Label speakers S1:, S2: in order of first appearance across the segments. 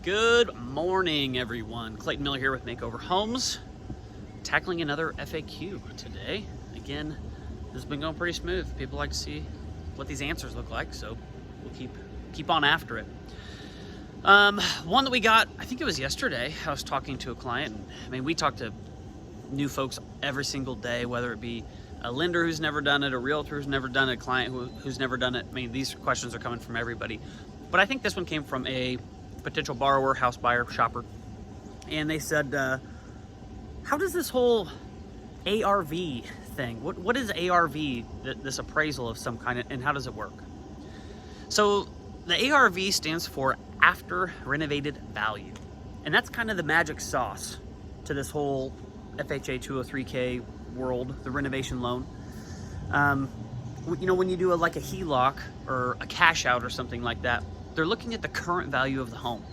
S1: Good morning, everyone. Clayton Miller here with Makeover Homes, tackling another FAQ today. Again, this has been going pretty smooth. People like to see what these answers look like, so we'll keep on after it. One that we got, I think it was yesterday, I was talking to a client, and I mean, we talk to new folks every single day, whether it be a lender who's never done it, a realtor who's never done it, a client who's never done it. I mean, these questions are coming from everybody. But I think this one came from a potential borrower, house buyer, shopper. And they said, how does this whole ARV thing, what is ARV, this appraisal of some kind, and how does it work? So the ARV stands for After Renovated Value. And that's kind of the magic sauce to this whole FHA 203K world, the renovation loan. You know, when you do like a HELOC or a cash out or something like that, they're looking at the current value of the home.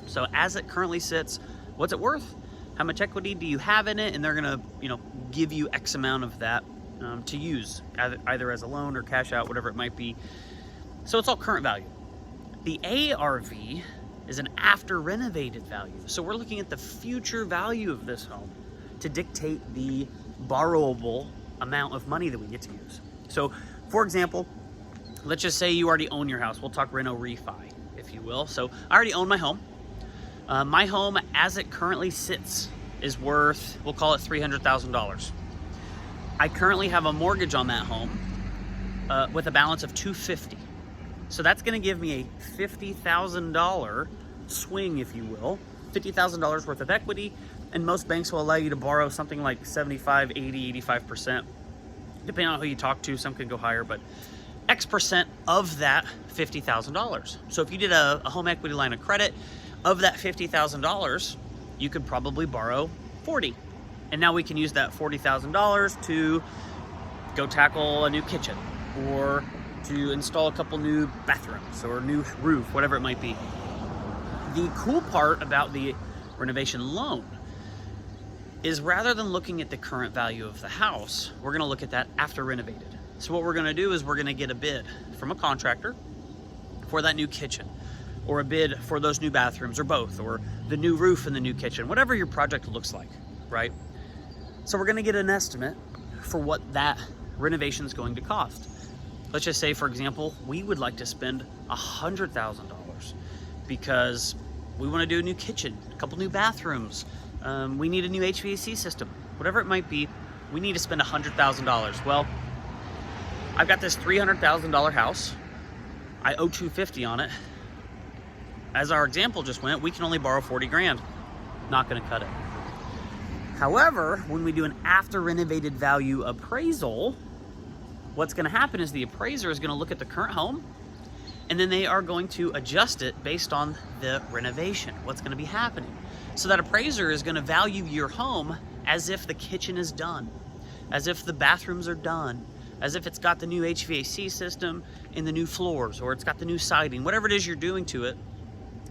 S1: So as it currently sits, what's it worth? How much equity do you have in it? And they're gonna, give you X amount of that to use, either as a loan or cash out, whatever it might be. So it's all current value. The ARV is an after renovated value. So we're looking at the future value of this home to dictate the borrowable amount of money that we get to use. So for example, let's just say you already own your house. We'll talk Reno refi, if you will. So I already own my home. My home, as it currently sits, is worth, we'll call it $300,000. I currently have a mortgage on that home with a balance of $250,000. So that's gonna give me a $50,000 swing, if you will, $50,000 worth of equity. And most banks will allow you to borrow something like 75, 80, 85%, depending on who you talk to. Some can go higher, but X percent of that $50,000. So if you did a home equity line of credit, of that $50,000, you could probably borrow 40. And now we can use that $40,000 to go tackle a new kitchen or to install a couple new bathrooms or new roof, whatever it might be. The cool part about the renovation loan is rather than looking at the current value of the house, we're gonna look at that after renovated. So what we're gonna do is we're gonna get a bid from a contractor for that new kitchen, or a bid for those new bathrooms, or both, or the new roof in the new kitchen, whatever your project looks like, right? So we're gonna get an estimate for what that renovation is going to cost. Let's just say, for example, we would like to spend $100,000 because we wanna do a new kitchen, a couple new bathrooms, we need a new HVAC system, whatever it might be, we need to spend $100,000. Well, I've got this $300,000 house. I owe $250,000 on it. As our example just went, we can only borrow 40 grand. Not gonna cut it. However, when we do an after renovated value appraisal, what's gonna happen is the appraiser is gonna look at the current home, and then they are going to adjust it based on the renovation, what's gonna be happening. So that appraiser is gonna value your home as if the kitchen is done, as if the bathrooms are done, as if it's got the new HVAC system and the new floors, or it's got the new siding, whatever it is you're doing to it.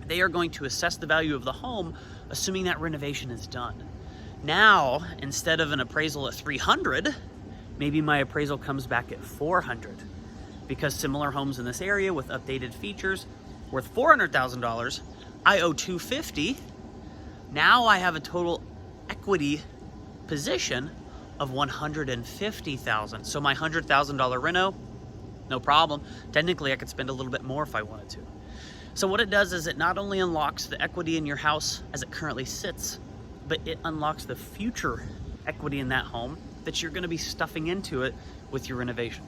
S1: They are going to assess the value of the home, assuming that renovation is done. Now, instead of an appraisal at 300, maybe my appraisal comes back at 400, because similar homes in this area with updated features worth $400,000, I owe $250,000. Now I have a total equity position of $150,000. So my $100,000 reno, no problem. Technically, I could spend a little bit more if I wanted to. So what it does is it not only unlocks the equity in your house as it currently sits, but it unlocks the future equity in that home that you're gonna be stuffing into it with your renovation.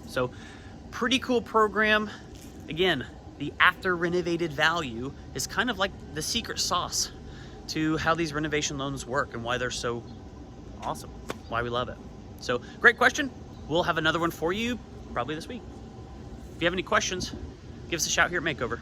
S1: So pretty cool program. Again, the after renovated value is kind of like the secret sauce to how these renovation loans work and why they're so awesome, why we love it. So great question. We'll have another one for you probably this week. If you have any questions, give us a shout here at Makeover.